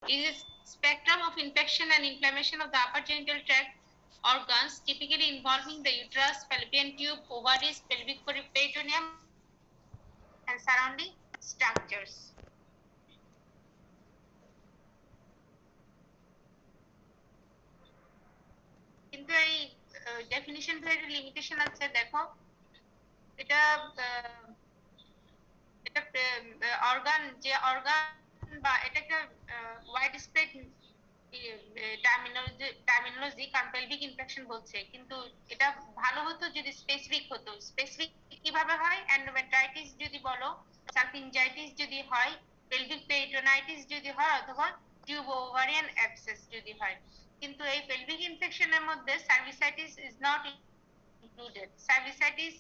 is a spectrum of infection and inflammation of the upper genital tract organs, typically involving the uterus, fallopian tube, ovaries, pelvic peritoneum, and surrounding structures. কিন্তু এই definition এর limitation আছে, দেখো এটা এটা organ, যে organ বা এটা একটা ওয়াইড স্প্রেড টার্মিনোলজি, কারণ পেলভিক ইনফেকশন বলছে, কিন্তু এটা ভালো হতো যদি স্পেসিফিক হতো। স্পেসিফিক কিভাবে হয়? এন্ডোমেট্রাইটিস যদি বলো, সালফিনজাইটিস যদি হয়, পেলভিক পেরিটোনাইটিস যদি হয়, অথবা টিউব ওভারিয়ান অ্যাবসেস যদি হয়। কিন্তু এই পেলভিক ইনফেকশনের মধ্যে cervicitis is not included. Cervicitis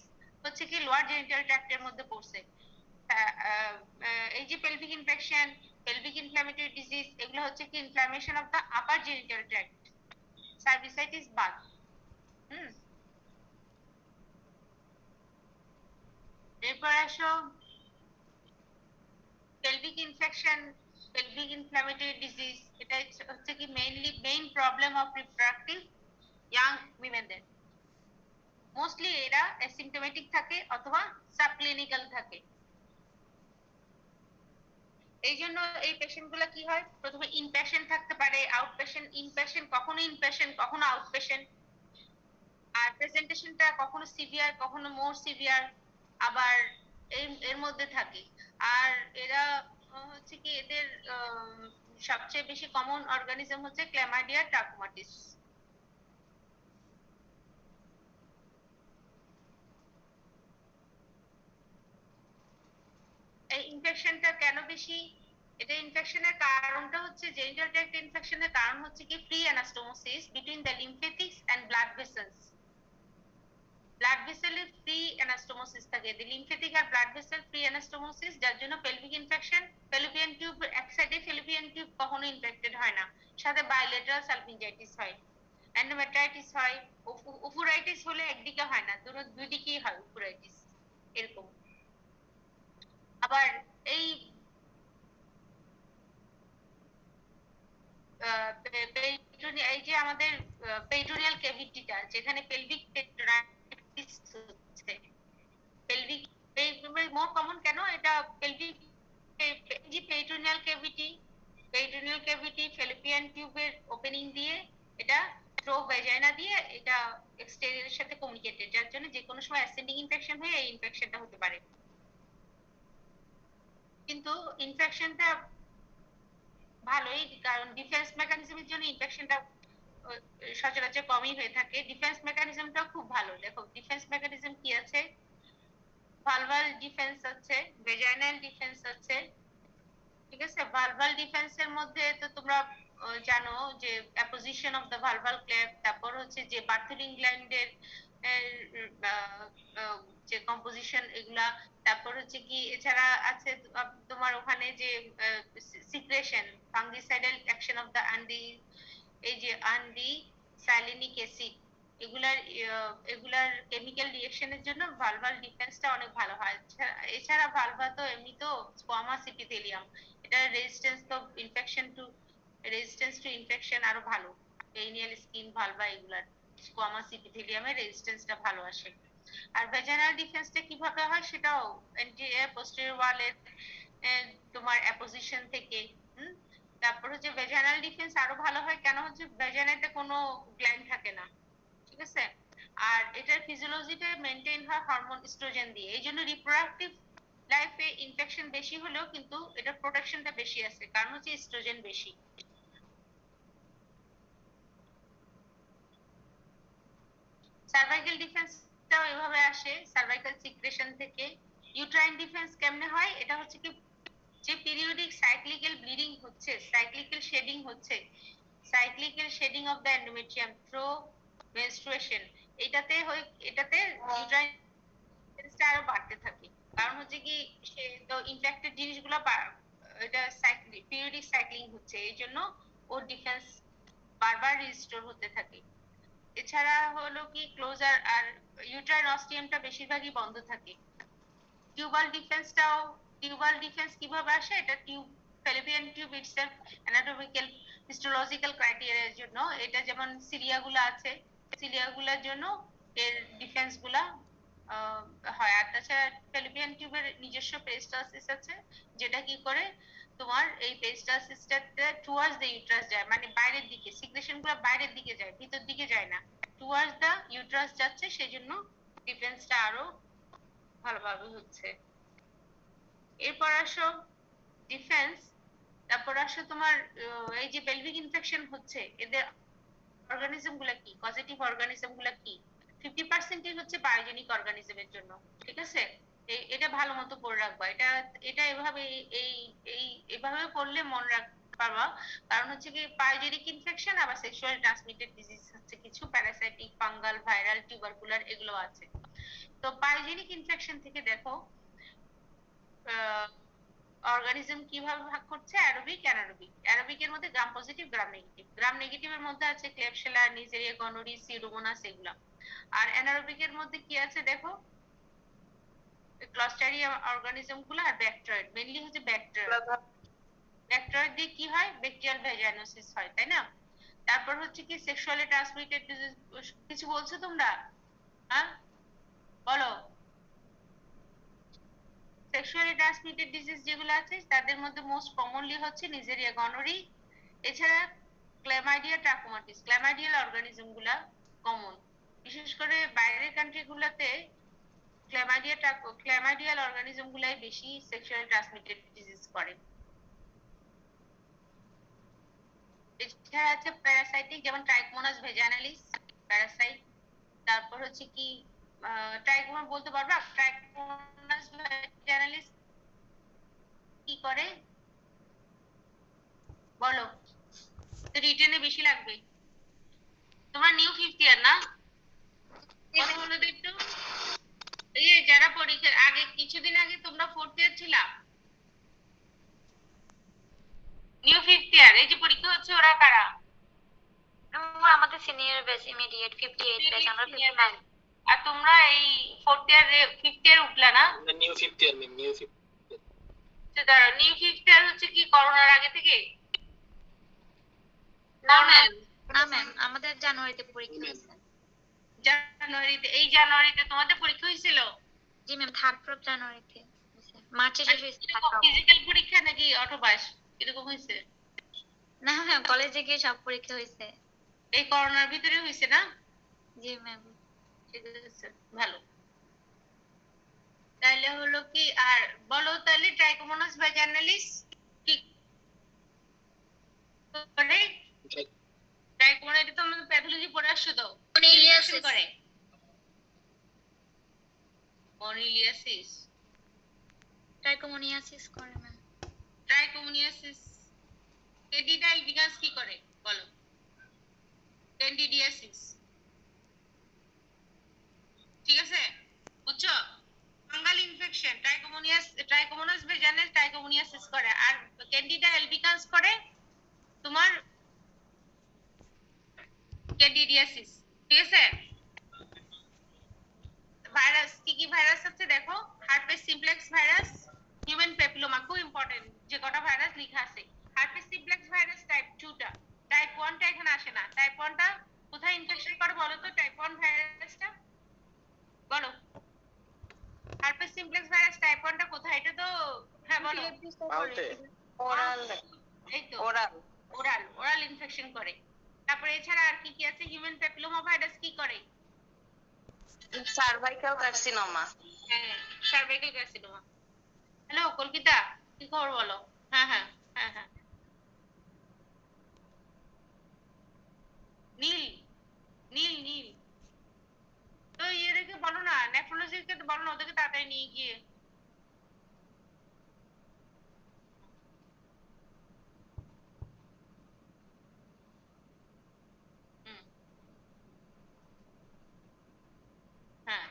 হচ্ছে কি লোয়ার জেনিটাল ট্র্যাক্টের মধ্যে পড়ছে। এই যে pelvic infection, pelvic inflammatory disease, এগুলো হচ্ছে কি inflammation of the upper genital tract, cervicitis বাদ। এরপর আসো pelvic infection, pelvic inflammatory disease, এটা হচ্ছে কি main problem of reproductive young উইমেনদের। মোস্টলি এরা অ্যাসিম্পটোমেটিক থাকে অথবা সাবক্লিনিক্যাল থাকে। এই জন্য এই পেশেন্ট গুলা কি হয়, প্রথমে ইনপেশেন্ট থাকতে পারে, আউটপেশেন্ট, ইনপেশেন্ট কখনো ইনপেশেন্ট কখনো আউটপেশেন্ট, আর প্রেজেন্টেশনটা কখনো সিভিয়ার কখনো মোর সিভিয়ার, আবার এর মধ্যে থাকে। আর এরা হচ্ছে কি এদের সবচেয়ে বেশি কমন অর্গানিজম হচ্ছে ক্ল্যামাইডিয়া ট্রাকোমাটিস। এই ইনফেকশনটা কেন বেশি? এটা ইনফেকশনের কারণটা হচ্ছে জেনিটাল ট্র্যাক্ট ইনফেকশনের কারণ হচ্ছে কি free anastomosis between the lymphatics and blood vessels. Blood ভেসেলে ফ্রি অ্যানাস্টোমোসিস থাকে, লিম্ফেটিক আর ব্লাড ভেসেল ফ্রি অ্যানাস্টোমোসিস, যার জন্য পেলভিক ইনফেকশন, ফ্যালোপিয়ান টিউব এক সাইডে, ফ্যালোপিয়ান টিউব কখনো ইনফেক্টেড হয় না, সাথে বাইলেটারাল সালফিনজাইটিস হয়, এন্ডোমেট্রাইটিস হয়, উফুরাইটিস হলে একদিকে হয় না, দুই দিকেই হয় উফুরাইটিস এরকম। আবার এই এই যে আমাদের পেরিটোনিয়াল ক্যাভিটিটা, যেখানে পেলভিক পেরিটোনাইটিস হচ্ছে, পেলভিক মোর কমন কেন এটা পেলভিক, যে peritoneal cavity, peritoneal cavity fallopian টিউবের ওপেনিং দিয়ে, এটা থ্রো ভ্যাজাইনা দিয়ে এটা এক্সটেরিয়রের সাথে কমিউনিকেটেড, যার জন্য যে কোনো সময় অ্যাসেন্ডিং ইনফেকশন হয়ে এই ইনফেকশনটা হতে পারে। কিন্তু ইনফেকশনটা ভালোই, কারণ ডিফেন্স মেকানিজমের জন্য ইনফেকশনটা সচরাচর কমই হয়ে থাকে। ডিফেন্স মেকানিজমটা খুব ভালো। দেখো ডিফেন্স মেকানিজম কি আছে, ভালভাল ডিফেন্স আছে, ভেজাইনাল ডিফেন্স আছে, ঠিক আছে। ভালভাল ডিফেন্সের মধ্যে তো তোমরা জানো যে apposition of the vulval cleft, তারপর হচ্ছে যে বার্থলিং গ্ল্যান্ডের যে কম্পোজিশন এগুলা, তারপর হচ্ছে কি এছাড়া আছে তোমার ওখানে যে সিক্রেশন, ফাঙ্গিসাইডাল অ্যাকশন অফ দ্য আন্ডি, এই যে আন্ডি স্যালিনিক অ্যাসিড, এগুলার কেমিক্যাল রিঅ্যাকশনের জন্য ভালভাল ডিফেন্সটা অনেক ভালো হয়। এছাড়া ভালভা তো এমনি তো স্কোয়ামাস এপিথেলিয়াম, এটা রেজিস্ট্যান্স টু ইনফেকশন আরো ভালো। পেরিনিয়াল স্কিন ভালভা এগুলার স্কোয়ামাস এপিথেলিয়ামের রেজিস্ট্যান্সটা ভালো আসে। আর ভেজাইনাল ডিফেন্সটা কিভাবে হয় সেটাও পোস্টেরিয়র ওয়ালের তোমার অ্যাপোজিশন থেকে। তারপর হচ্ছে ভেজাইনাল ডিফেন্স আরো ভালো হয় কেন, হচ্ছে ভেজাইনাতে কোনো গ্ল্যান্ড থাকে না, ঠিক আছে। আর এটার ফিজিওলজিটা মেনটেইন হয় হরমোন ইস্ট্রোজেন দিয়ে, এই জন্য রিপ্রোডাক্টিভ লাইফে ইনফেকশন বেশি হলেও কিন্তু এটার প্রোটেকশনটা বেশি আছে, কারণ হচ্ছে ইস্ট্রোজেন বেশি। সার্ভাইকাল ডিফেন্সটাও এভাবে আসে, সার্ভাইকাল সিক্রেশন থেকে। ইউট্রাইন ডিফেন্স কেমনে হয়, এটা হচ্ছে কি যে পিরিয়ডিক সাইক্লিক্যাল ব্লিডিং হচ্ছে, সাইক্লিক্যাল শেডিং হচ্ছে, cyclical shedding of the endometrium through menstruation, এটাতে ইউট্রাইনটা আরো বাড়তে থাকে। কারণ হচ্ছে কি সে তো ইনফেক্টেড জিনিসগুলো এটা পিরিয়ডিক সাইক্লিং হচ্ছে, এই জন্য ওর ডিফেন্স বারবার রিস্টোর হতে থাকে। এছাড়া হলো কি ক্লোজার আর ইউট্রাইন অস্টিয়ামটা বেশিরভাগই বন্ধ থাকে। টিউবাল ডিফেন্স কিভাবে আসে, এটা টিউবটা fallopian tube itself anatomical histological ক্রাইটেরিয়ার জন্য, এটা যেমন সিলিয়াগুলো আছে, সিলিয়াগুলোর জন্য এর ডিফেন্স গুলা হয়। আর তাছাড়া ফ্যালোপিয়ান টিউবের নিজস্ব পেরিস্টালসিস আছে, যেটা কি করে তোমার এই পেরিস্টালসিসটাতে টুয়ার্ডস দ্য ইউট্রাস যায়, মানে বাইরের দিকে, সিক্রেশন গুলো বাইরের দিকে যায়, ভিতর দিকে যায় না, টুয়ার্ডস দ্য ইউট্রাস যাচ্ছে, সেজন্য ডিফেন্সটা আরো ভালোভাবে হচ্ছে। এরপর আসো ডিফেন্স, তারপর আসো তোমার এই যে পেলভিক ইনফেকশন হচ্ছে, এদের অর্গানিজম গুলা কি, পজিটিভ অর্গানিজম গুলা কি, 50%ই হচ্ছে বায়োজেনিক অর্গানিজমের জন্য, ঠিক আছে? এটা ভালো মতো পড়ে রাখবা, এটা এটা এভাবে এই এই এভাবে পড়লে মনে রাখতে পারবা। কারণ হচ্ছে কি বায়োজেনিক ইনফেকশন আবার সেক্সুয়াল ট্রান্সমিটেড ডিজিজ হচ্ছে, কিছু প্যারাসাইটিক, ফাঙ্গাল, ভাইরাল, টিউবারকুলার এগুলো আছে। তো বায়োজেনিক ইনফেকশন থেকে দেখো অর্গানিজম কিভাবে ভাগ করছে, অ্যারোবিক, অ্যানারোবিক। অ্যারোবিকের মধ্যে গ্রাম পজিটিভ, গ্রাম নেগেটিভ। গ্রাম নেগেটিভের মধ্যে আছে ক্লেবশেলা, নিজেরিয়া, গনোরি, সিউডোমোনাস এগুলা। আর অ্যানারোবিকের মধ্যে কি আছে দেখো, ক্লস্টারিয়া অর্গানিজম গুলো আর ব্যাকটেরিয়েড, মেইনলি হচ্ছে ব্যাকটেরিয়া। ব্যাকটেরিয়া দিয়ে কি হয়, ব্যাকটেরিয়াল ভ্যাজাইনোসিস হয়, তাই না? তারপর হচ্ছে কি সেক্সুয়ালি ট্রান্সমিটেড ডিজিজ, কিছু বলছো তোমরা? হ্যাঁ বলো। সেক্সুয়ালি ট্রান্সমিটেড ডিজিজ যেগুলো আছে তাদের মধ্যে মোস্ট কমনলি হচ্ছে নিজেরিয়া, গনোরি, এছাড়া ক্ল্যামাইডিয়া, ট্রাকোমাটিস, ক্ল্যামাইডিয়াল অর্গানিজম গুলা কমন। বিশেষ করে বাইরের কান্ট্রি গুলাতে ক্ল্যামাইডিয়াল অর্গানিজম গুলাই বেশি সেক্সুয়ালি ট্রান্সমিটেড ডিজিজ করে। এছাড়া আছে প্যারাসাইটিক, যেমন ট্রাইকোমোনাস ভেজাইনালিস প্যারাসাইট। তারপর হচ্ছে কি ট্রাইকোমোনা বলতে পারবা, ট্রাইকোমোনাস ভেজাইনালিস কি করে বলো, রিটেনে বেশি লাগবে। তোমার নিউ ফিফথ ইয়ার না, কথা বলো তো একটু। এই যারা পরীক্ষার আগে, কিছুদিন আগে তোমরা ফোর্থ ইয়ার ছিলা, নিউ ফিফথ ইয়ার, এই যে পরীক্ষা হচ্ছে ওরা কারা? আমাদের সিনিয়র ব্যাচ, ইমিডিয়েট 58 ব্যাচ, আমরা 59। আর তোমরা এই ফোর্থ ইয়ার ফিফথ ইয়ার উঠলা না? New fifth year ma'am, new fifth. দাঁড়াও, নিউ ফিফথ ইয়ার হচ্ছে কি করোনার আগে থেকে? না ম্যাম, না ম্যাম, আমাদের জানুয়ারিতে পরীক্ষা হয়েছে। জানুয়ারিতে? এই জানুয়ারিতে তোমাদের পরীক্ষা হয়েছিল? জি ম্যাম, 3rd জানুয়ারিতে হয়েছে, মার্চে শেষ হয়েছে। ফিজিক্যাল পরীক্ষা নাকি অটোপাস এরকম হয়েছে? না ম্যাম, কলেজে গিয়ে সব পরীক্ষা হয়েছে। এই করোনার ভিতরে হয়েছে না? জি ম্যাম। ঠিক আছে, ভালো। তাহলে হলো কি, আর বলো তাহলে ট্রাইকোমোনাস ভ্যাজাইনালিস কি করে? ট্রাইকোমোনা, এটা তো আমাদের প্যাথোলজি পড়ে আসছো তো, মনিলিয়াসিস করে মনিলিয়াসিস, ট্রাইকোমোনিয়াসিস করে ম্যাম। ট্রাইকোমোনিয়াসিস। ক্যান্ডিডা আলবিকান্স কি করে বলো? ক্যান্ডিডিয়াসিস, ঠিক আছে, বুঝছো? ফাঙ্গাল ইনফেকশন, ট্রাইকোমোনাস ভেজাইনালিস ট্রাইকোমোনিয়াসিস করে, আর ক্যান্ডিডা আলবিকান্স করে তোমার ক্যান্ডিডিয়াসিস, ঠিক আছে? ভাইরাস কি কি ভাইরাস আছে দেখো, herpes simplex virus, human papilloma, খুব ইম্পর্টেন্ট যে কটা ভাইরাস লেখা আছে। হার্পেস সিমপ্লেক্স ভাইরাস টাইপ 2টা, টাইপ 1টা এখানে আসে না। টাইপ 1টা কোথায় ইনফেকশন করে বলো তো, টাইপ 1 ভাইরাসটা বলো। হার্পেস সিমপ্লেক্স ভাইরাস টাইপ 1টা কোথায়, এটা তো হ্যাঁ বলো। ওরাল, এই তো ওরাল, ওরাল, ওরাল ইনফেকশন করে। তারপরে এছাড়া আর কি কি আছে, হিউম্যান প্যাপিলোমা ভাইরাস কি করে? Cervical carcinoma. হ্যাঁ, সার্ভাইকাল কার্সিনোমা। হ্যালো কল্পিতা, কি খবর বলো? হ্যাঁ হ্যাঁ হ্যাঁ হ্যাঁ, নীল, নীল নীল, তো এদেরকে বলো না, নেফ্রোলজিকে বলো না, ওদেরকে তাড়াতাড়ি নিয়ে গিয়ে। হুম, হ্যাঁ,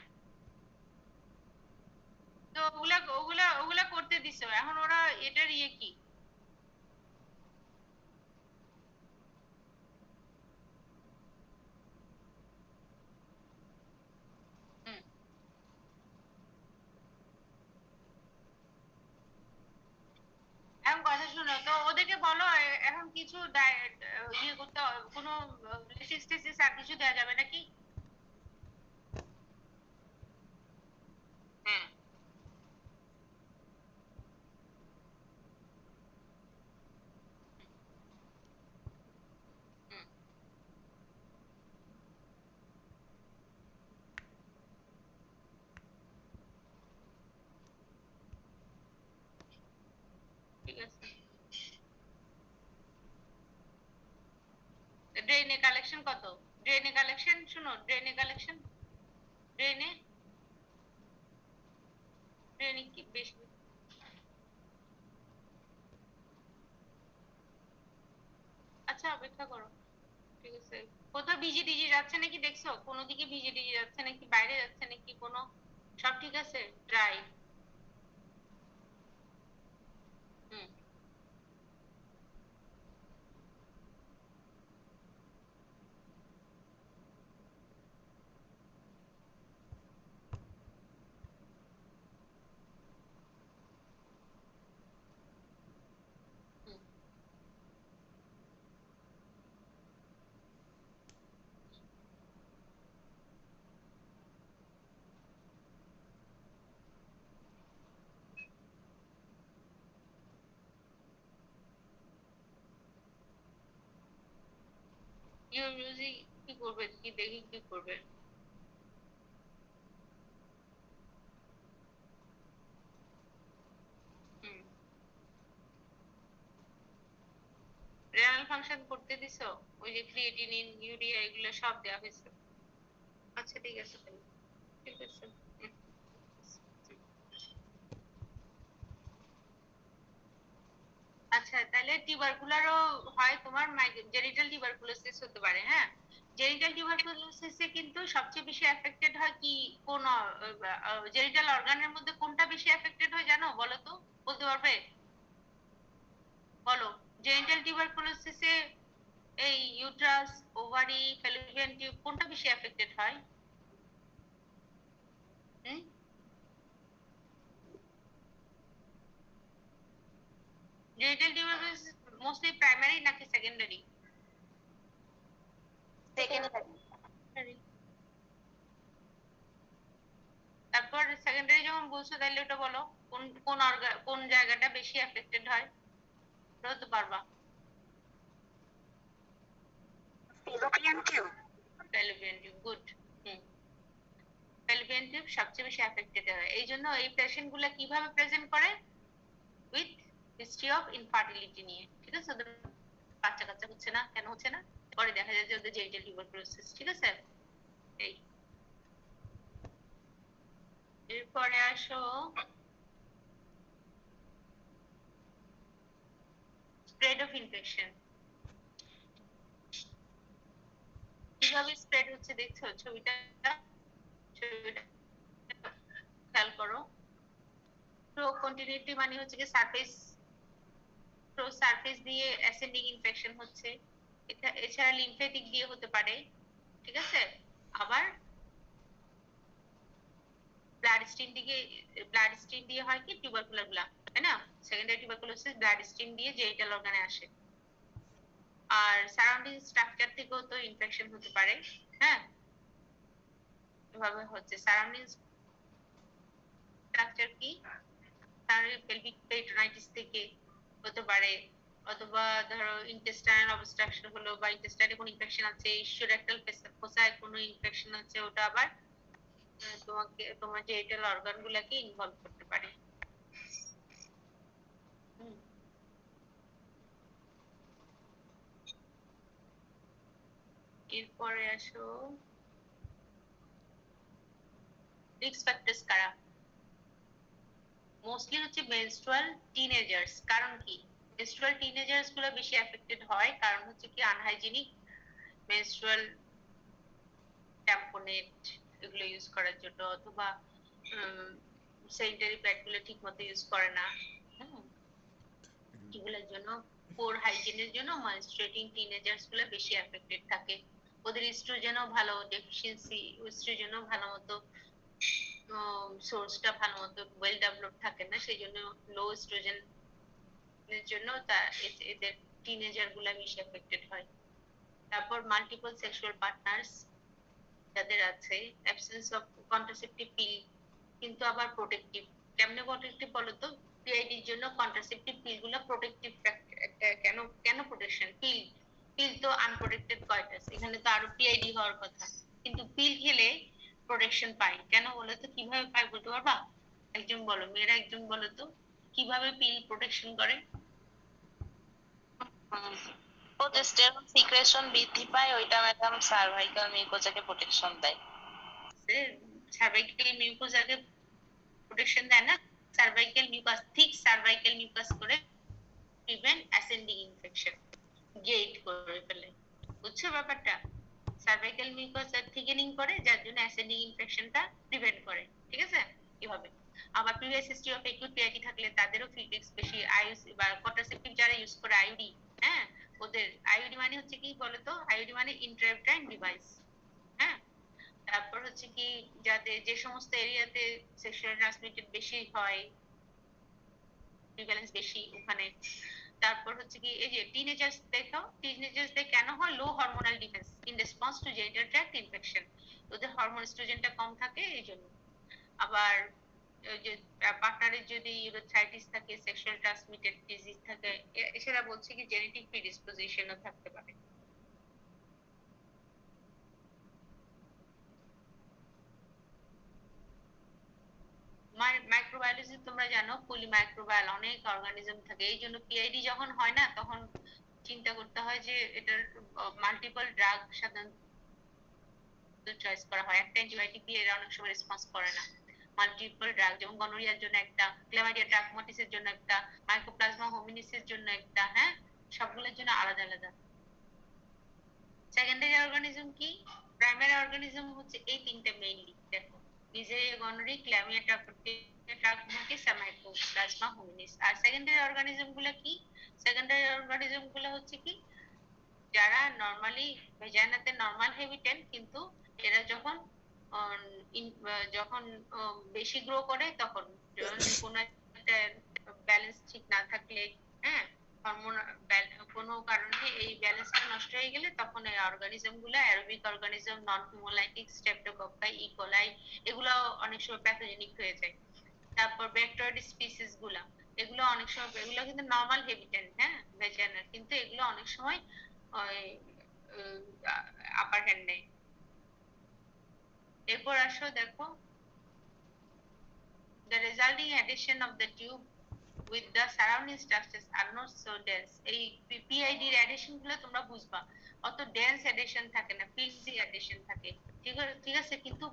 তো ওগুলা ওগুলা ওগুলা করতে দিছো, এখন ওরা এটার ইয়ে কি? হুম, এখন কথা শোনো তো, ফলো এখন কিছু ইয়ে করতে কোনো লেসিস টেসিস আর কিছু দেওয়া যাবে নাকি? হ্যাঁ হুম, ঠিক আছে। ড্রেনে কালেকশন কত? ড্রেনে কালেকশন শুনো, ড্রেনে কালেকশন, ড্রেনে ড্রেনে কি বেশি? আচ্ছা অপেক্ষা করো, ঠিক আছে। কোথাও ভিজে টিজে যাচ্ছে নাকি দেখছো? কোনো দিকে ভিজে টিজে যাচ্ছে নাকি, বাইরে যাচ্ছে নাকি কোনো? সব ঠিক আছে, dry? Hmm hmm your music কি করবে, কি দেখি কি করবে? হুম, রেনাল ফাংশন করতে দিছো? ওই যে ক্রিয়েটিনিন ইউরিয়া এগুলো সব দেওয়া হয়েছে? আচ্ছা ঠিক আছে তাহলে, ঠিক আছে। হুম, হুম। আচ্ছা তাহলে টিউবারকুলারও হয় তোমার, জেনিটাল টিউবারকুলোসিস হতে পারে, হ্যাঁ। জেনিটাল টিউবারকুলোসিসে কিন্তু সবচেয়ে বেশি এফেক্টেড হয় কি, কোন জেনিটাল অর্গানের মধ্যে কোনটা বেশি এফেক্টেড হয় জানো, বলো তো, বলতে পারবে? বলো, জেনিটাল টিউবারকুলোসিসে এই ইউট্রাস, ওভারি, ফ্যালোপিয়ান টিউব কোনটা বেশি এফেক্টেড হয়? হুম, জেনিটাল টিউবারকুলোসিস মোস্টলি প্রাইমারি নাকি সেকেন্ডারি? সেকেন্ডারি। তারপর সেকেন্ডারি যখন বলছো তাহলে ওটা বলো, কোন কোন কোন জায়গাটা বেশি এফেক্টেড হয়, বলতে পারবা? Fallopian tube. Fallopian tube, good. Hmm, fallopian tube সবচেয়ে বেশি এফেক্টেড হয়, এই জন্য এই পেশেন্ট গুলা কিভাবে প্রেজেন্ট করে, উইথ হিস্ট্রি অফ ইনফার্টিলিটি নিয়ে, ঠিক আছে। ওদের বাচ্চা কাচ্চা হচ্ছে না, কেন হচ্ছে না? পরে দেখা যায় যে ওদের জেনিটাল টিউবারকুলোসিস, ঠিক আছে। এই, এরপরে আসো স্প্রেড অফ ইনফেকশন। কিভাবে স্প্রেড হচ্ছে দেখছো ছবিটা? ছবিটা খেয়াল করো। প্রো কন্টিনিউটি মানে হচ্ছে কি সারফেস, প্রো সারফেস দিয়ে অ্যাসেন্ডিং ইনফেকশন হচ্ছে। এছাড়া লিম্ফেটিক দিয়ে হতে পারে, ঠিক আছে। আবার ব্লাড স্ট্রিম দিকে, ব্লাড স্ট্রিম দিয়ে হয় কি টিউবারকুলার গুলা, তাই না? সেকেন্ডারি টিউবারকুলোসিস ব্লাড স্ট্রিম দিয়ে জেনিটাল অর্গানে আসে। আর সারাউন্ডিং স্ট্রাকচার থেকেও তো ইনফেকশন হতে পারে, হ্যাঁ। এভাবে হচ্ছে সারাউন্ডিং স্ট্রাকচার কি, পেলভিক পেরিটোনাইটিস থেকে হতে পারে, অথবা ধরো ইন্টেস্টাইনাল অবস্ট্রাকশন হলো, বা ইন্টেস্টাইনে কোনো ইনফেকশন আছে, ইস্যুরেক্টাল ফোসায় কোনো ইনফেকশন আছে, ওটা আবার তোমাকে তোমার জেনিটাল অর্গান গুলাকে ইনভলভ করতে পারে। হুম, এরপরে আসো রিস্ক ফ্যাক্টরস কারা। মোস্টলি হচ্ছে মেনস্ট্রুয়াল টিনেজার্স। কারণ কি মেনস্ট্রুয়াল টিনেজার্স গুলো বেশি এফেক্টেড হয়? কারণ হচ্ছে কি আনহাইজিনিক মেনস্ট্রুয়াল ট্যাম্পনেট এগুলো ইউজ করার জন্য, অথবা স্যানিটারি প্যাড গুলো ঠিক মতো ইউজ করে না, হ্যাঁ। এগুলোর জন্য, পোর হাইজিনের জন্য মেনস্ট্রুয়েটিং টিনেজার্স গুলো বেশি এফেক্টেড থাকে। ওদের ইস্ট্রোজেনও ভালো ডেফিসিয়েন্সি, ইস্ট্রোজেনও ভালো মতো সোর্সটা ভালো মতো ওয়েল ডেভেলপ থাকে না, সেই জন্য লো ইস্ট্রোজেন এর জন্য এদের টিনেজার গুলা বেশি এফেক্টেড হয়। তারপর মাল্টিপল সেক্সুয়াল পার্টনার্স যাদের আছে, অ্যাবসেন্স অফ কন্ট্রাসেপটিভ পিল কিন্তু আবার প্রোটেক্টিভ। কেমনে প্রোটেক্টিভ বলতো? পিআইডির জন্য কন্ট্রাসেপটিভ পিল গুলো প্রোটেক্টিভ। কেন কেন প্রোটেকশন? পিল তো আনপ্রোটেক্টেড কয়টাস, এখানে তো আরো পিআইডি হওয়ার কথা, কিন্তু পিল খেলে প্রোটেকশন পাই কেন বলো তো? কিভাবে পাই বলতে পারবা? একজন বলো, মেয়েরা একজন বলো তো কিভাবে পিল প্রোটেকশন করে? প্রোজেস্টেরন সিক্রেশন বৃদ্ধি পায়, ওইটা ম্যাডাম সার্ভাইকাল মিউকোজাকে প্রোটেকশন দেয়। সার্ভাইকাল মিউকোজাকে প্রোটেকশন দেয় না? সার্ভাইকাল মিউকাস, ঠিক সার্ভাইকাল মিউকাস করে প্রিভেন্ট অ্যাসেন্ডিং ইনফেকশন, গেট করে ফেলে। বুঝছো ব্যাপারটা? সার্ভাইকাল মিউকাস থিকেনিং করে, যার জন্য অ্যাসেন্ডিং ইনফেকশনটা প্রিভেন্ট করে। ঠিক আছে? এভাবে। আবার previous history of acute PID থাকলে তাদেরও ফিটেক্স বেশি, আইউস বা কন্ট্রাসেপটিভ যারা ইউজ করে আইউডি, হ্যাঁ, ওদের আইউডি মানে হচ্ছে কি বলতো? আইউডি মানে ইন্ট্রাউটেরাইন ডিভাইস। হ্যাঁ, তারপর হচ্ছে কি যাদের যে সমস্ত এরিয়াতে সেক্সুয়াল ট্রান্সমিটেড বেশি হয়, প্রিভ্যালেন্স বেশি ওখানে। তারপর হচ্ছে কি এই যে টিনেজার্স দেখো, টিনেজার্সদের কেন হয়? Low hormonal defence in response to genital tract infection, ওদের হরমোন এস্ট্রোজেনটা কম থাকে এই জন্য। আবার ওই যে পার্টনারের যদি ইউরোথাইটিস থাকে, সেক্সুয়াল ট্রান্সমিটেড ডিজিজ থাকে, এছাড়া বলছে কি জেনেটিক প্রিডিসপোজিশনও থাকতে পারে। মাইক্রোবায়োলজি তোমরা জানো, পলিমাইক্রোবায়াল অনেক অর্গানিজম থাকে, এই জন্য পিআইডি যখন হয় না তখন চিন্তা করতে হয় যে এটার মাল্টিপল ড্রাগ সাধারণত চয়েস করা হয়। একটা অ্যান্টিবায়োটিক দিয়ে এরা অনেক সময় রেসপন্স করে না। মাল্টিপল ড্রাগ, যেমন গনোরিয়ার জন্য একটা, ক্লামাইডিয়া ট্রাকোমাটিসের জন্য একটা, মাইকোপ্লাজমা হোমিনিসের জন্য একটা, হ্যাঁ, সবগুলোর জন্য আলাদা আলাদা। সেকেন্ডারি অর্গানিজম কি? প্রাইমারি অর্গানিজম হচ্ছে এই তিনটে মেইনলি দেখো, নিজেরিয়া গনোরি, ক্লামিয়া ট্রাকোমাটিস আর মাইকোপ্লাজমা হোমিনিস। আর সেকেন্ডারি অর্গানিজম গুলো কি? সেকেন্ডারি অর্গানিজম গুলো হচ্ছে কি যারা নরমালি ভেজাইনাতে নরমাল হ্যাবিটেন্ট, কিন্তু এরা যখন যখন বেশি গ্রো করে তখন কোনো একটা ব্যালেন্স ঠিক না থাকলে, হ্যাঁ, হরমোন কোনো কারণে এই ব্যালেন্সটা নষ্ট হয়ে গেলে তখন এই অর্গানিজম গুলো, অ্যারোবিক অর্গানিজম, নন হিমোলাইটিক, স্ট্রেপ্টোকক্কাই, ইকোলাই, এগুলো অনেক সময় প্যাথোজেনিক হয়ে যায়। তারপর ব্যাকটেরিয়াল স্পিসিস গুলা, এগুলো অনেক সময়, এগুলো কিন্তু নরমাল হ্যাবিটেন্ট, হ্যাঁ, ভেজাইনাল, কিন্তু এগুলো অনেক সময় আপার হ্যান্ড নেয়। এরপর আসো দেখো, the resulting adhesion of the tube with the surrounding structures are not so dense. এই PID এর adhesion গুলো তোমরা বুঝবা, অত dense adhesion থাকে না, flimsy adhesion থাকে। ঠিক আছে, কিন্তু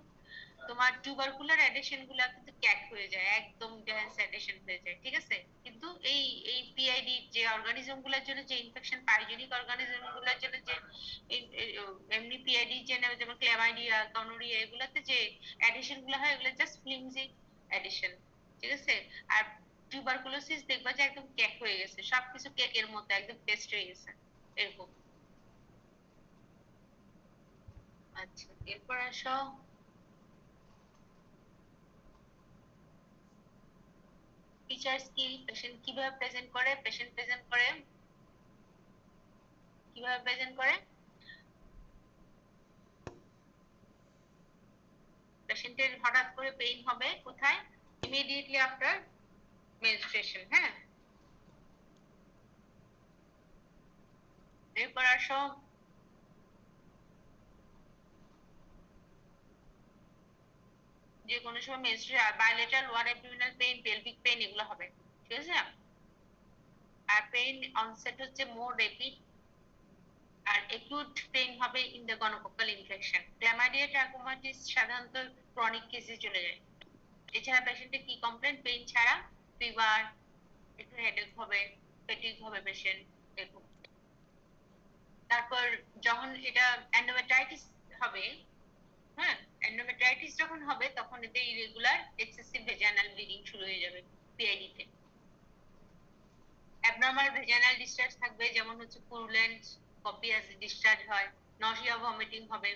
তোমার টিউবারকুলার adhesion গুলা কিন্তু ক্যাক হয়ে যায়, একদম dense adhesion হয়ে যায়। ঠিক আছে, কিন্তু এই PID যে অর্গানিজম গুলোর জন্য যে ইনফেকশন, পাইজেনিক অর্গানিজম গুলোর জন্য যে এমনি পিআইডি যেমন ক্ল্যামাইডিয়া, গনোরিয়া, এগুলাতে যে অ্যাডিশন গুলো হয় এগুলো জাস্ট ফ্লিমজি অ্যাডিশন। ঠিক আছে, আর টিউবারকুলোসিস দেখবা যে একদম কেক হয়ে গেছে, সবকিছু কেকের মতো একদম পেস্ট হয়ে গেছে এরকম। আচ্ছা, এরপর আসো ফিচার্স কি, পেশেন্ট কিভাবে প্রেজেন্ট করে। কিভাবে প্রেজেন্ট করে? পেশেন্টের হঠাৎ করে পেইন হবে কোথায়? Immediately after menstruation. হ্যাঁ, এরপর আসো যে কোনো সময় menstruation, bilateral lower abdominal pain, pelvic pain, এগুলো হবে। ঠিক আছে, আর পেইন অনসেট হচ্ছে মোর রেপিড, আর একিউট পেইন হবে ইন দ্য গনোকক্কাল ইনফেকশন। ক্ল্যামাইডিয়া ট্রাকোমাটিস সাধারণত ক্রনিক কেসে চলে যায়। এছাড়া পেশেন্টের কি কমপ্লেন? পেইন ছাড়া ফিভার, একটু হেডেক হবে, ফ্যাটিগ হবে পেশেন্ট, এরকম। তারপর যখন এটা এন্ডোমেট্রাইটিস হবে, হ্যাঁ, এন্ডোমেট্রাইটিস যখন হবে তখন এতে ইরেগুলার এক্সেসিভ ভেজাইনাল ব্লিডিং শুরু হয়ে যাবে পিআইডি তে। অ্যাবনরমাল ভেজাইনাল ডিসচার্জ থাকবে, যেমন হচ্ছে পুরুলেন্ট, কপিয়াস ডিসচার্জ হয়, নজিয়া, ভমিটিং হবে,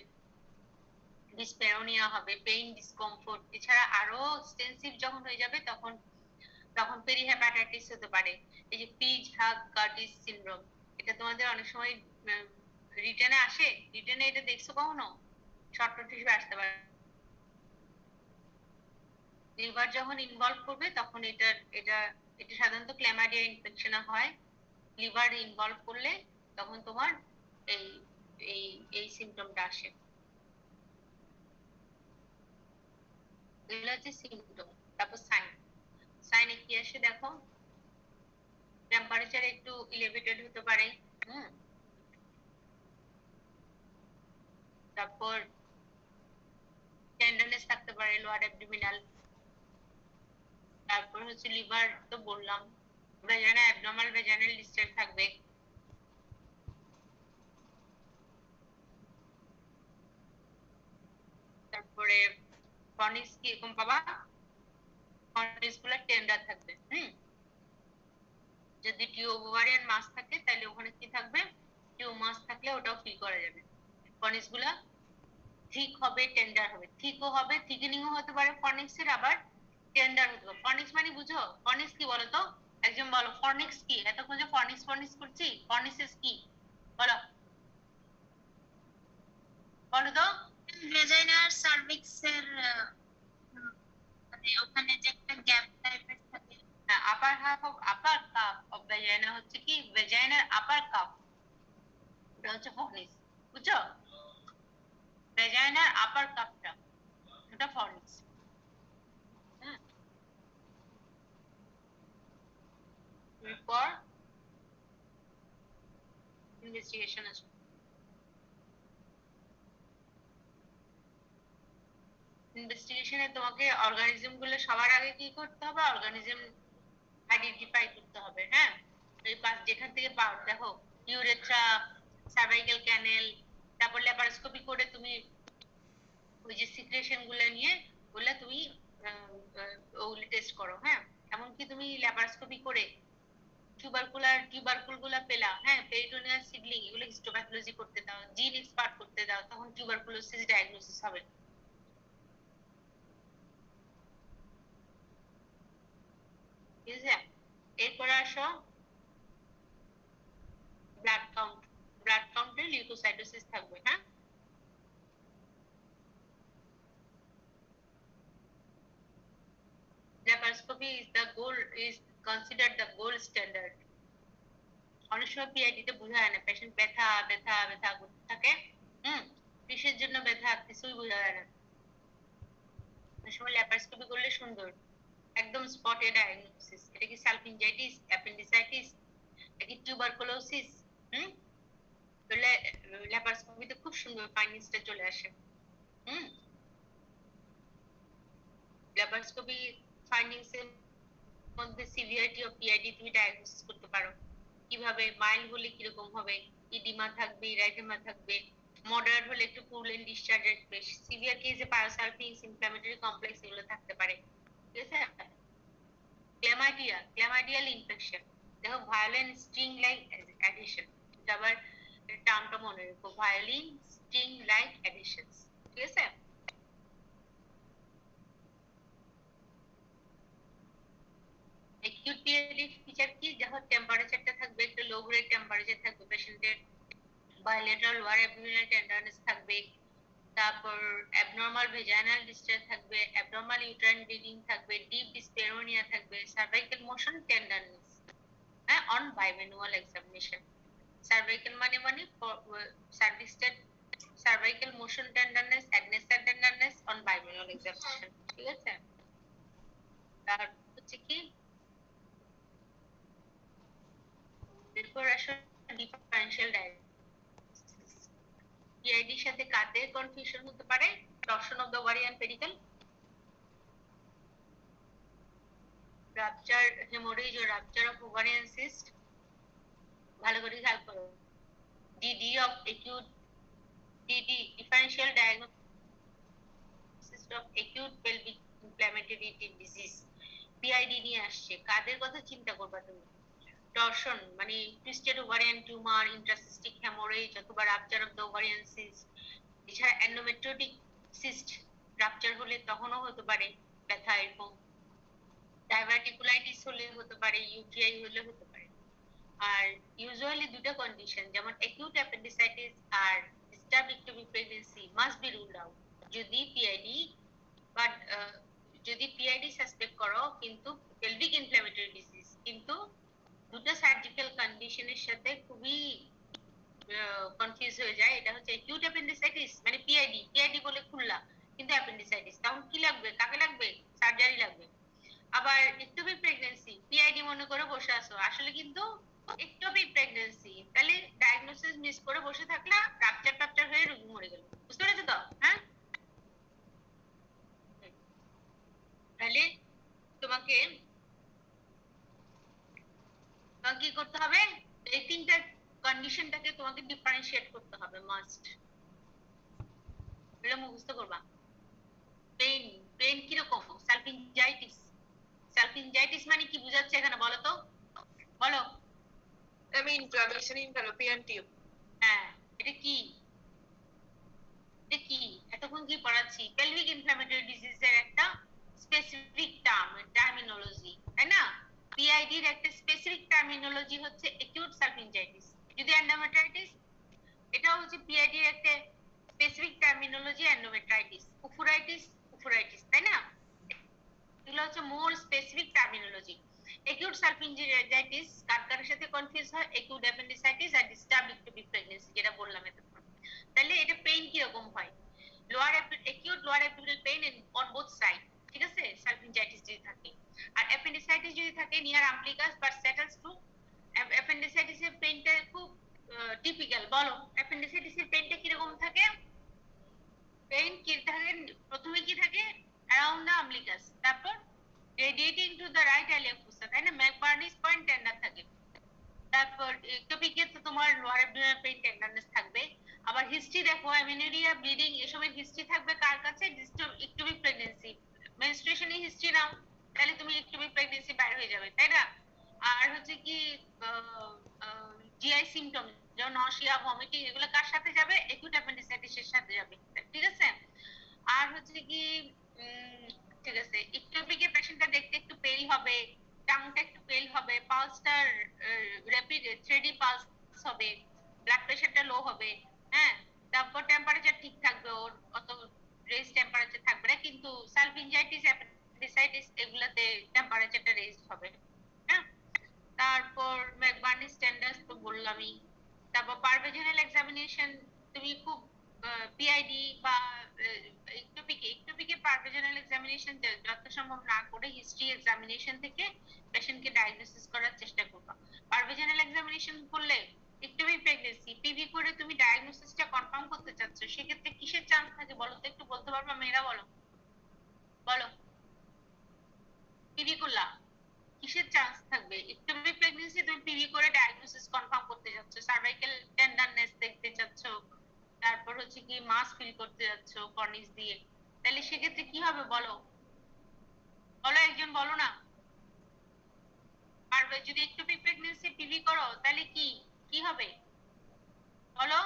ডিসপেরোনিয়া হবে, পেইন, ডিসকমফোর্ট। এছাড়া আরো এক্সটেন্সিভ যখন হয়ে যাবে তখন তখন পেরিহেপাটাইটিস হতে পারে। এই যে পিজ হাগ কার্টিস সিনড্রোম, এটা তোমাদের অনেক সময় রিটেনে আসে, রিটেনে এটা দেখছো কখনো? শর্ট নোট হিসেবে আসতে পারে। লিভার যখন ইনভলভ করবে তখন এটা এটা সাধারণত ক্ল্যামাইডিয়া ইনফেকশনে হয়। লিভার ইনভলভ করলে তখন তোমার এই এই এই সিমটমটা আসে। এগুলো হচ্ছে সিমটম। তারপর সাইনে কি আসে দেখো, টেম্পারেচার একটু এলিভেটেড হতে পারে। তারপর টেন্ডারনেস থাকতে পারে লোয়ার অ্যাবডোমিনাল। তারপর হচ্ছে লিভার তো বললাম, ভেজানা অ্যাবনর্মাল ভেজানাল ডিসচার্জ থাকবে। তারপরে ফর্নিক্স কি এরকম পাবা, ফর্নিক্স গুলো টেন্ডার থাকবে। যদি টিউবোভারিয়ান মাস থাকে তাহলে ওখানে কি থাকবে, টিউব মাস থাকলে ওটাও ফিল করা যাবে। ফর্নিক্স গুলা থিক হবে, টেন্ডার হবে, থিকও হবে, থিকেনিংও হতে পারে ফর্নিক্সের, আবার টেন্ডার হতে পারে। ফর্নিক্স মানে বুঝো, ফর্নিক্স কি বলো তো, একজন বলো ফর্নিক্স কি, এতক্ষণ যে ফর্নিক্স ফর্নিক্স করছি, ফর্নিক্স কি বলো, বলো তো। ভেজাইনার সার্ভিক্সের মানে ওখানে যে একটা গ্যাপ টাইপের থাকে। আপার half of upper cup of vagina হচ্ছে কি, ভেজাইনার আপার কাপ, এটা হচ্ছে ফর্নিক্স, বুঝছো? ভেজাইনার আপার কাপটা এটা ফর্নিক্স। এরপর ইনভেস্টিগেশন আছে। ইনভেস্টিগেশনে তোমাকে অর্গানিজম গুলো সবার আগে কি করতে হবে, অর্গানিজম আইডেন্টিফাই করতে হবে। হ্যাঁ, এই পাশ যেখান থেকে দেখো ইউরেথ্রা, সার্ভাইকাল ক্যানেল, তারপর ল্যাপারোস্কোপি করে তুমি ওই যে সিক্রেশন গুলো নিয়ে ওগুলা তুমি ওগুলো টেস্ট করো। হ্যাঁ, এমনকি তুমি ল্যাপারোস্কোপি করে টিউবারকুল গুলা পেলা, হ্যাঁ, পেরিটোনিয়াল সিডলিং, এগুলো হিস্টোপ্যাথোলজি করতে দাও, জিন এক্সপার্ট করতে দাও, তখন টিউবারকুলোসিস ডায়াগনোসিস হবে। ঠিক আছে, এরপরে আসো ব্লাড কাউন্ট। ব্লাড কাউন্টে লিউকোসাইটোসিস থাকবে। হ্যাঁ, laparoscopy is considered the gold standard. অনেক সময় পিআইডি তে বোঝা যায় না, পেশেন্ট ব্যথা ব্যথা ব্যথা করতে থাকে, কিসের জন্য ব্যথা কিছুই বোঝা যায় না। অনেক সময় ল্যাপারোস্কোপি করলে সুন্দর, একদম স্পটে ডায়াগনোসিস, এটা কি সালফিনজাইটিস, অ্যাপেন্ডিসাইটিস, এটা কি টিউবারকুলোসিস। তাহলে ল্যাপারোস্কোপিতে খুব সুন্দর ফাইন্ডিংসটা চলে আসে। ল্যাপারোস্কোপি ফাইন্ডিংস এর মধ্যে সিভিয়ারিটি অফ পিআইডি তুমি ডায়াগনোসিস করতে পারো কিভাবে। মাইল্ড হলে কিরকম হবে, ইডিমা থাকবে, ইরাইটেমা থাকবে, মডারেট হলে একটু পুরুলেন্ট ডিসচার্জ আসবে, সিভিয়ার কেসে পায়োসালফিংস, ইনফ্ল্যামেটরি কমপ্লেক্স এগুলো থাকতে পারে। ঠিক আছে, ক্ল্যামাইডিয়াল ইনফেকশন, দেখো ভায়োলেন্ট স্টিং লাইক অ্যাডিশন, এটা আবার টার্মটা মনে রেখো, ভায়োলিন স্টিং লাইক অ্যাডিশনস। ঠিক আছে, acute periodic feature কি, যখন টেম্পারেচারটা থাকবে একটু লো গ্রেড টেম্পারেচার থাকবে, পেশেন্টের bilateral lower abdominal tenderness থাকবে, তারপর abnormal vaginal discharge থাকবে, abnormal uterine bleeding থাকবে, deep dyspareunia থাকবে, cervical motion tenderness হ্যাঁ on bimanual examination। cervical মানে cervical motion tenderness, adnexal tenderness on bimanual examination। ঠিক আছে, তার হচ্ছে কি, এরপর আসলে ডিফারেনশিয়াল ডায়াগনোসিস। পিআইডির সাথে কাদের কনফিউশন হতে পারে, torsion of the ovarian pedicle, rupture haemorrhage ও রাপচার অফ ওভারিয়ান সিস্ট। ভালো করে খেয়াল করো, DD of acute, DD differential diagnosis of acute pelvic inflammatory disease, PID নিয়ে আসছে, কাদের কথা চিন্তা করবা তুমি। টরশন মানে twisted ovarian tumour, intracystic haemorrhage অথবা rupture of the ovarian cyst. এছাড়া এন্ডোমেট্রিওটিক সিস্ট রাপচার হলে তখনও হতে পারে ব্যথা এরকম। ডাইভার্টিকুলাইটিস হলে হতে পারে, ইউটিআই হলে হতে পারে। আর ইউজুয়ালি দুটো কন্ডিশন যেমন অ্যাকিউট অ্যাপেন্ডিসাইটিস আর disturb ectopic pregnancy must be ruled out যদি পিআইডি বা যদি পিআইডি সাসপেক্ট করো কিন্তু পেলভিক ইনফ্ল্যামেটরি ডিজিজ, কিন্তু দুটো সার্জিক্যাল কন্ডিশনের সাথে খুবই কনফিউজ হয়ে যায়। এটা হচ্ছে অ্যাকিউট অ্যাপেন্ডিসাইটিস মানে পিআইডি, পিআইডি বলে খুললা কিন্তু অ্যাপেন্ডিসাইটিস, তখন কি লাগবে, কাকে লাগবে, সার্জারি লাগবে। আবার ইক্টোপিক প্রেগন্যান্সি, পিআইডি মনে করে বসে আছো, আসলে কিন্তু ইক্টোপিক প্রেগন্যান্সি, তাহলে ডায়াগনোসিস মিস করে বসে থাকলে রাপচার টাপচার হয়ে রোগী মরে গেল। বুঝতে পেরেছো তো? হ্যাঁ, তাহলে তোমাকে কি করতে হবে, এই তিনটা কন্ডিশনটাকে তোমাকে ডিফারেন্সিয়েট করতে হবে মাস্ট, এটা মুখস্থ করবা। পেইন, পেইন কিরকম, সালফিনজাইটিস, সালফিনজাইটিস মানে কি বুঝাচ্ছে এখানে বলো তো, বলো। আমি ইনফ্লামেশন ইন ফ্যালোপিয়ান টিউব। হ্যাঁ, এটা কি, এটা কি এতক্ষণ কি পড়াচ্ছি, পেলভিক ইনফ্ল্যামেটরি ডিজিজের একটা স্পেসিফিক টার্ম, টার্মিনোলজি, তাই না? পিআইডি এর একটা স্পেসিফিক টার্মিনোলজি হচ্ছে অ্যাকিউট সালফিনজাইটিস। যদি এন্ডোমেট্রাইটিস, এটা হচ্ছে পিআইডি এর একটা স্পেসিফিক টার্মিনোলজি, এন্ডোমেট্রাইটিস, উফুরাইটিস, উফুরাইটিস, তাই না? এগুলো হচ্ছে মোর স্পেসিফিক টার্মিনোলজি। অ্যাকিউট সালফিনজাইটিস কার কার সাথে কনফিউজ হয়, অ্যাকিউট অ্যাপেন্ডিসাইটিস আর ডিস্টার্বড ইক্টোপিক প্রেগন্যান্সি যেটা বললাম এতক্ষণ। তাহলে এটা পেইন কি রকম হয়, lower acute lower abdominal pain on both side, ঠিক আছে, সালফিনজাইটিস যদি থাকে। আর অ্যাপেন্ডিসাইটিস যদি থাকে near আমব্লিকাস but settles two, appendicitis এর পেইনটা খুব টিপিক্যাল। বলো অ্যাপেন্ডিসাইটিস এর পেইনটা কি রকম থাকে, পেইন কি থাকে, প্রথমে কি থাকে অ্যারাউন্ড দ্য আমব্লিকাস, তারপর radiating to the right iliac ফোসা, তাই না, ম্যাকবার্নিস পয়েন্ট টেন্ডার থাকে। তারপর ইক্টোপিকে তো তোমার লোয়ার অ্যাবডোমিনাল পেইন টেন্ডারনেস থাকবে। আবার হিস্ট্রি দেখো, অ্যামিনুরিয়া, ব্লিডিং এসবের হিস্ট্রি থাকবে কার কাছে, ইক্টোপিক প্রেগন্যান্সি। মেনস্ট্রুয়েশন হিস্ট্রি নাও, তাহলে তুমি ইক্টোপিক প্রেগন্যান্সি বাইরে হয়ে যাবে, তাই না? আর হচ্ছে কি জিআই সিমটম যেমন নশিয়া, ভমিটিং, এগুলো কার সাথে যাবে, অ্যাকিউট অ্যাপেন্ডিসাইটিসের সাথে যাবে, ঠিক আছে? আর হচ্ছে কি ঠিক আছে, ইক্টোপিকে পেশেন্টটা দেখতে একটু পেল হবে, টাংটা একটু পেল হবে, পালসটা র‍্যাপিড 3D পালস হবে, ব্লাড প্রেশারটা লো হবে, হ্যাঁ, তারপর টেম্পারেচার ঠিক থাকবে, ওর অত রেজ টেম্পারেচার থাকবে না। কিন্তু সালফিনজাইটিস, অ্যাপেন্ডিসাইটিস এগুলাতে টেম্পারেচারটা রেজ হবে, হ্যাঁ। তারপর ম্যাকবার্নিস টেন্ডার্স তো বললামই। তারপর পারভেজিনাল এক্সামিনেশন, তুমি খুব পিআইডি বা ইক্টোপিকে পারভেজিনাল এক্সামিনেশন যত সম্ভব না করে হিস্ট্রি এক্সামিনেশন থেকে পেশেন্টকে ডায়াগনোসিস করার চেষ্টা করবা। পারভেজিনাল এক্সামিনেশন করলে ইক্টোপিক প্রেগন্যান্সি পিভি করে তুমি ডায়াগনোসিসটা কনফার্ম করতে চাচ্ছ, সেক্ষেত্রে কিসের চান্স থাকে বলো তো, একটু বলতে পারবা মেয়েরা, বলো বলো, পিভি করলা কিসের চান্স থাকবে, ইক্টোপিক প্রেগন্যান্সি তুমি পিভি করে ডায়াগনোসিস কনফার্ম করতে যাচ্ছ, সার্ভাইকাল টেন্ডারনেস দেখতে চাচ্ছ, তারপর হচ্ছে কি মাস ফিল করতে যাচ্ছ কর্নিস দিয়ে, তাহলে সেক্ষেত্রে কি হবে বলো, বলো একজন বলো না। আর যদি ইক্টোপিক প্রেগন্যান্সি পিভি করো তাহলে কি কি হবে বলো,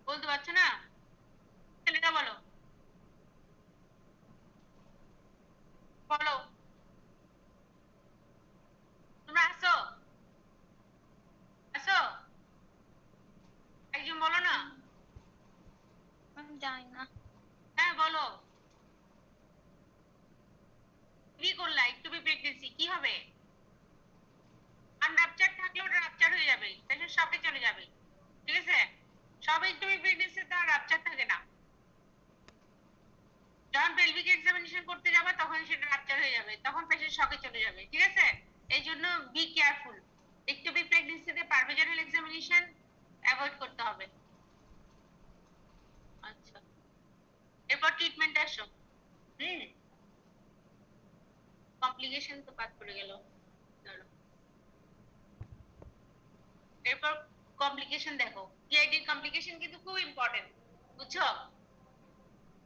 বলতে পারছো না, ছেলেটা বলো, বলো, তোমরা আসো, আসো, একজন বলো না। আমি জানি না। হ্যাঁ বলো, কি করলা ইক্টোপিক প্রেগন্যান্সি কি হবে, আনরাপচার থাকলে ওটা রাপচার হয়ে যাবে, তাহলে শকে চলে যাবে, ঠিক আছে? সব ইক্টোপিক প্রেগন্যান্সি তো রাপচার থাকে না, যখন পেলভিক এক্সামিনেশন করতে যাবে তখন সেটা রাপচার হয়ে যাবে, তখন পেশেন্ট শকে চলে যাবে, ঠিক আছে? এই জন্য বি কেয়ারফুল, ইক্টোপিক প্রেগন্যান্সিতে পারভেজিনাল এক্সামিনেশন অ্যাভয়েড করতে হবে। আচ্ছা, এরপর ট্রিটমেন্ট আসো। কমপ্লিকেশন তো বাদ পড়ে গেল, এরপর কমপ্লিকেশন দেখো। পিআইডির কমপ্লিকেশন কিন্তু খুব ইম্পর্টেন্ট, বুঝছো?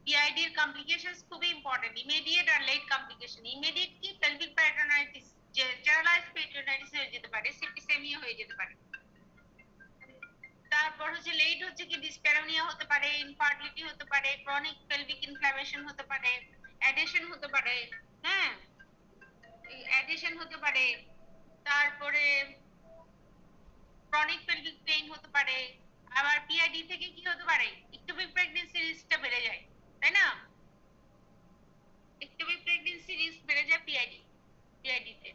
পিআইডির কমপ্লিকেশনস খুবই ইম্পর্টেন্ট, ইমিডিয়েট আর লেট কমপ্লিকেশন। ইমিডিয়েট কি পেলভিক পেরিটোনাইটিস, জেনারেলাইজড পেরিটোনাইটিস হয়ে যেতে পারে, সেপ্টিসেমিয়া হয়ে যেতে পারে। তারপর হচ্ছে লেট হচ্ছে কি ডিসপ্যারোনিয়া হতে পারে, ইনফার্টিলিটি হতে পারে, ক্রনিক পেলভিক ইনফ্লামেশন হতে পারে, অ্যাডিশন হতে পারে, হ্যাঁ অ্যাডিশন হতে পারে, তারপরে ক্রনিক পেলভিক পেইন হতে পারে, আবার পিআইডি থেকে কি হতে পারে, ইক্টোপিক প্রেগন্যান্সি রিস্কটা বেড়ে যায়, তাই না? ইক্টোপিক প্রেগন্যান্সি রিস্ক বেড়ে যায় পিআইডি তে।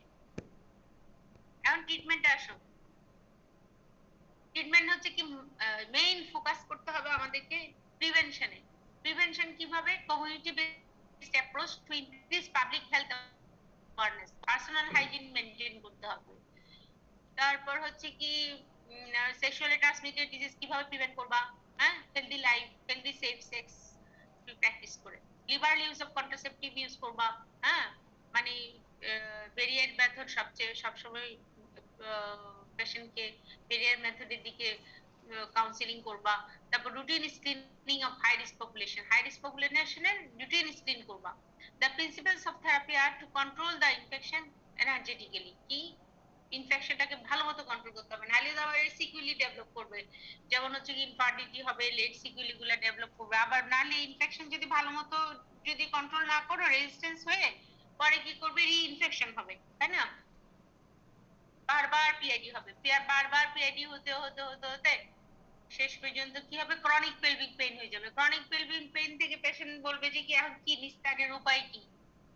এখন ট্রিটমেন্টে আসো। ট্রিটমেন্ট হচ্ছে কি, মেইন ফোকাস করতে হবে আমাদেরকে প্রিভেনশনে। প্রিভেনশন কিভাবে? Community based approach to increase public health awareness, personal hygiene maintain করতে হবে। তারপর হচ্ছে কি সেক্সুয়ালি ট্রান্সমিটেড ডিজিজ কিভাবে প্রিভেন্ট করবা, হ্যাঁ healthy life, healthy safe sex practice করে। Liberal use of contraceptive use করবা, হ্যাঁ মানে ভেরিয়েন্ট মেথড সবসময় পেশেন্টকে ভেরিয়েন্ট মেথডের দিকে কাউন্সিলিং করবা। তারপর routine screening of high risk পপুলেশনের রুটিন স্ক্রিন করবা। The principles of therapy are to control the infection energetically, কি ইনফেকশনটাকে ভালো মতো কন্ট্রোল করতে হবে, নাহলে তো আবার সিকুয়েলি ডেভেলপ করবে, যেমন হচ্ছে কি ইনফার্টিলিটি হবে, লেট সিকুয়েলি গুলা ডেভেলপ করবে। আবার নাহলে ইনফেকশন যদি ভালো মতো যদি কন্ট্রোল না করো, রেজিস্ট্যান্স হয়ে পরে কি করবে, রিইনফেকশন হবে, তাই না? বারবার পিআইডি হবে, বারবার পিআইডি হতে হতে হতে হতে শেষ পর্যন্ত কি হবে, ক্রনিক পেলভিক পেইন হয়ে যাবে। ক্রনিক পেলভিক পেইন থেকে পেশেন্ট বলবে যে কি এখন কি নিস্তারের উপায় কি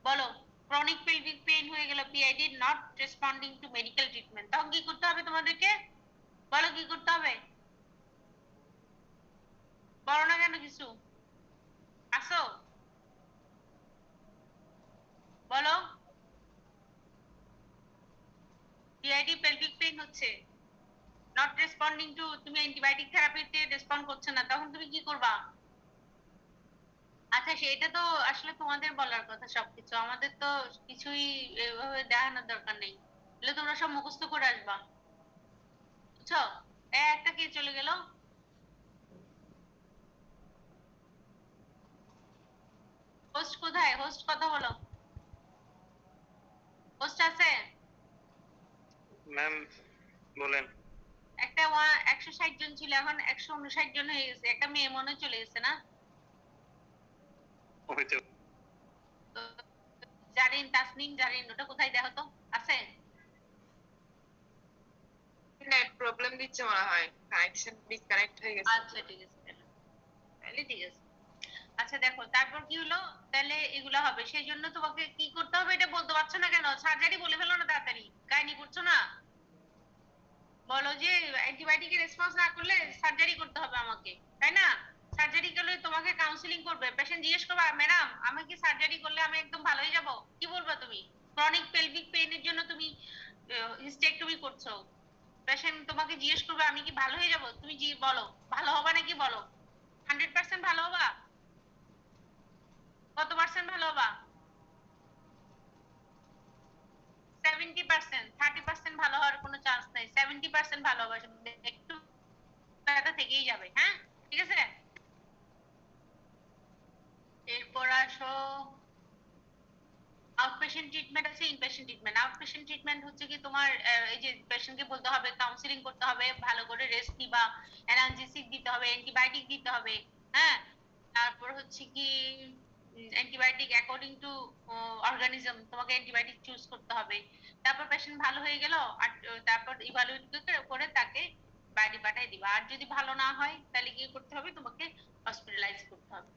বলো। ক্রনিক পেলভিক পেইন হয়ে গেল, PID not responding two medical treatment, তখন কি করতে হবে তোমাদেরকে বলো, কি করতে হবে? বলো না কেন কিছু, আসো বলো। পিআইডি পেলভিক পেইন হচ্ছে, নট রেসপন্ডিং টু, তুমি অ্যান্টিবায়োটিক থেরাপিতে রেসপন্ড করছে না, তখন তুমি কি করবা? আচ্ছা সেটা তো আসলে তোমাদের বলার কথা, সবকিছু আমাদের তো কিছুই এভাবে দেখানোর দরকার নেই, এগুলো তোমরা সব মুখস্থ করে আসবা, বুঝছো? একটা কে চলে গেল, হোস্ট কোথায়? হোস্ট কথা বলো, হোস্ট আছে? ম্যাম বলেন। একটা 160 জন ছিল, এখন 159 জন হয়ে গেছে, একটা মেয়ে মনে চলে গেছে না? হইতে তো জারিন, তাসনিম জারিন, ওটা কোথায় দেখো তো, আছে? নেট প্রবলেম দিচ্ছে মনে হয়, কানেকশন ডিসকানেক্ট হয়ে গেছে। আচ্ছা ঠিক আছে, তাহলে ঠিক আছে। আচ্ছা দেখো তারপর কি হলো, তাহলে এগুলো হবে, সেই জন্য তোমাকে কি করতে হবে এটা বলতে পারছো না কেন? সার্জারি বলে ফেলো না তাড়াতাড়ি, গাইনি করছো না? বলো যে অ্যান্টিবায়োটিকের রেসপন্স না করলে সার্জারি করতে হবে আমাকে, তাই না? সার্জারি করলে তোমাকে কাউন্সিলিং করবে, পেশেন্ট জিজ্ঞেস করবে ম্যাডাম আমি কি সার্জারি করলে আমি একদম ভালো হয়ে যাব? কি বলবা তুমি? ক্রনিক পেলভিক পেইনের জন্য তুমি হিস্টেক্টমি করছো, পেশেন্ট তোমাকে জিজ্ঞেস করবে আমি কি ভালো হয়ে যাব, তুমি জি বলো, ভালো হবা নাকি বলো? 100% ভালো হবা? কত পার্সেন্ট ভালো হবা? 70%, 30% ভালো হওয়ার কোনো চান্স নাই, 70% ভালো হবে, একটু ব্যথা থেকেই যাবে, হ্যাঁ ঠিক আছে। এরপর আসো, আউটপেশেন্ট ট্রিটমেন্ট আছে, ইনপেশেন্ট ট্রিটমেন্ট। আউটপেশেন্ট ট্রিটমেন্ট হচ্ছে কি তোমার এই যে পেশেন্টকে বলতে হবে, কাউন্সিলিং করতে হবে, ভালো করে রেস্ট নিবা, অ্যানালজেসিক দিতে হবে, অ্যান্টিবায়োটিক দিতে হবে, হ্যাঁ তারপর হচ্ছে কি অ্যান্টিবায়োটিক অ্যাকর্ডিং টু অর্গানিজম, তোমাকে অ্যান্টিবায়োটিক চুজ করতে হবে। তারপর পেশেন্ট ভালো হয়ে গেল, আর তারপর ইভালুয়েট করে তাকে বাড়ি পাঠিয়ে দিবা। আর যদি ভালো না হয় তাহলে কি করতে হবে, তোমাকে হসপিটালাইজ করতে হবে।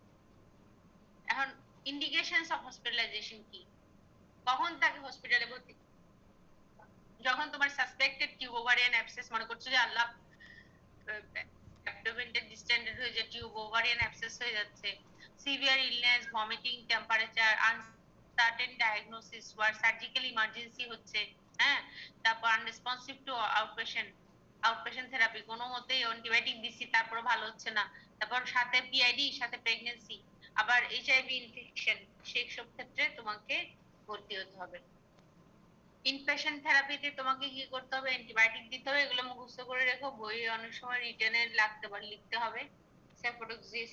এখন ইন্ডিকেশনস অফ হসপিটালাইজেশন কি, কখন তাকে হসপিটালে ভর্তি? যখন তোমার সাসপেক্টেড টিউব ওভারিয়ান অ্যাবসেস, মনে করছো যে আল্লাহ অ্যাবডোমেনটা ডিস্টেন্ডেড হয়ে যায়, টিউব ওভারিয়ান অ্যাবসেস হয়ে যাচ্ছে, severe illness, vomiting, temperature, uncertain diagnosis, or surgical emergency হচ্ছে, হ্যাঁ তারপর আনরেসপন্সিভ টু আউটপেশেন্ট থেরাপি, কোনো মতেই অ্যান্টিবায়োটিক দিচ্ছি তারপর ভালো হচ্ছে না, তারপর সাথে পিআইডি, সাথে প্রেগন্যান্সি, আবার এইচআইভি ইনফেকশন, সেই সব ক্ষেত্রে তোমাকে ভর্তি হতে হবে। ইনপেশেন্ট থেরাপিতে তোমাকে কি করতে হবে, অ্যান্টিবায়োটিক দিতে হবে, এগুলো মুখস্থ করে রেখো, বই অনেক সময় রিটেনে লাগতে পারে, লিখতে হবে।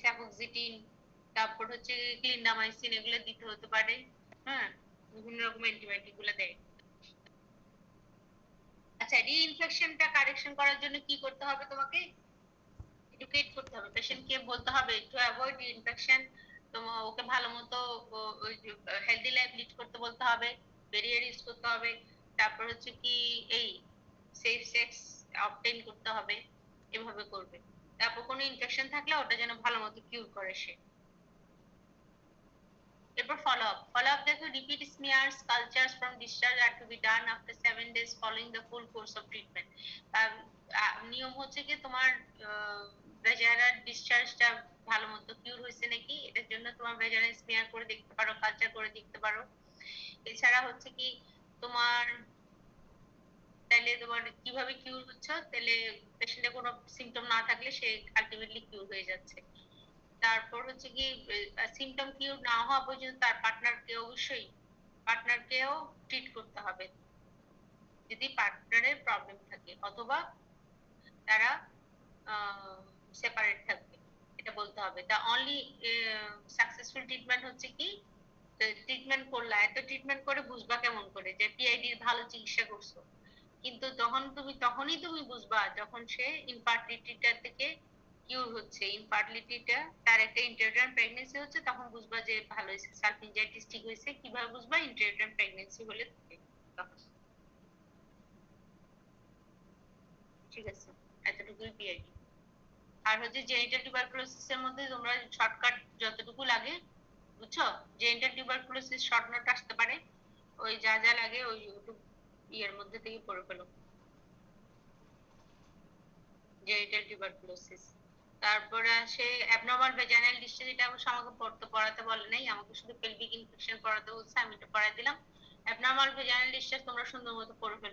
স্যাফোক্সিটিন, তারপর হচ্ছে ক্লিন্ডামাইসিন, এগুলো দিতে হতে পারে, হ্যাঁ বিভিন্ন রকম অ্যান্টিবায়োটিক গুলো দেয়। আচ্ছা রিইনফেকশনটা কারেকশন করার জন্য কি করতে হবে, তোমাকে এডুকেট করতে হবে, পেশেন্টকে বলতে হবে টু অ্যাভয়েড ইনফেকশন তোমার ওকে ভালো মতো ওই হেলদি লাইফ লিড করতে বলতে হবে, ব্যারিয়ার ইউজ করতে হবে, তারপর হচ্ছে কি এই সেফ সেক্স অবটেইন করতে হবে, এভাবে করবে। তারপর কোনো ইনফেকশন থাকলে ওটা যেন ভালো মতো কিউর করে সে। এরপর ফলো আপ দেখো, repeat smears cultures from discharge are to be done after 7 days following the full course of treatment. নিয়ম হচ্ছে কি তোমার ভেজাইনাল ডিসচার্জটা ভালো মতো কিউর হয়েছে নাকি, এটার জন্য তোমার ভেজাইনাল স্মিয়ার করে দেখতে পারো, কালচার করে দেখতে পারো। এছাড়া হচ্ছে কি তোমার তাহলে তোমার কিভাবে কিউর হচ্ছে, তাহলে পেশেন্টের কোনো সিমটম না থাকলে সে আলটিমেটলি কিউর হয়ে যাচ্ছে। তারপর হচ্ছে কি সিমটম কিউর না হওয়া পর্যন্ত তার পার্টনারকেও ট্রিট করতে হবে যদি পার্টনারের প্রবলেম থাকে, অথবা তারা সেপারেট থাকবে, এটা বলতে হবে। দা অনলি সাকসেসফুল ট্রিটমেন্ট হচ্ছে কি, ট্রিটমেন্ট করলা, এত ট্রিটমেন্ট করে বুঝবা কেমন করে যে পিআইডির ভালো চিকিৎসা করছো, কিন্তু তখনই তুমি বুঝবা যখন সে ইনফার্টিলিটিটা থেকে কিউর হচ্ছে, ইনফার্টিলিটিটা তার একটা ইন্টারউটেরাইন প্রেগন্যান্সি হচ্ছে, তখন বুঝবা যে ভালো হয়েছে, সালফিনজাইটিস ঠিক হয়েছে। কিভাবে বুঝবা? ইন্টারউটেরাইন প্রেগন্যান্সি হলে তখন। ঠিক আছে, এতটুকুই পিআইডি। আর হচ্ছে জেনিটাল টিউবারকুলোসিস এর মধ্যে তোমরা শর্টকাট যতটুকু লাগে, বুঝছো? জেনিটাল টিউবারকুলোসিস শর্ট নোট আসতে পারে, ওই যা যা লাগে ওই ইউটিউব ইয়ের মধ্যে থেকে পড়ে ফেলো, জেনিটাল টিউবারকুলোসিস। তারপরে আসে অ্যাবনর্মাল ভেজাইনাল ডিসচার্জ, এটা অবশ্য আমাকে পড়াতে বলে নাই, আমাকে শুধু পেলভিক ইনফেকশন পড়াতে বলছে, আমি এটা পড়াই দিলাম। অ্যাবনর্মাল ভেজাইনাল ডিসচার্জ তোমরা সুন্দর মতো পড়ে ফেলবে।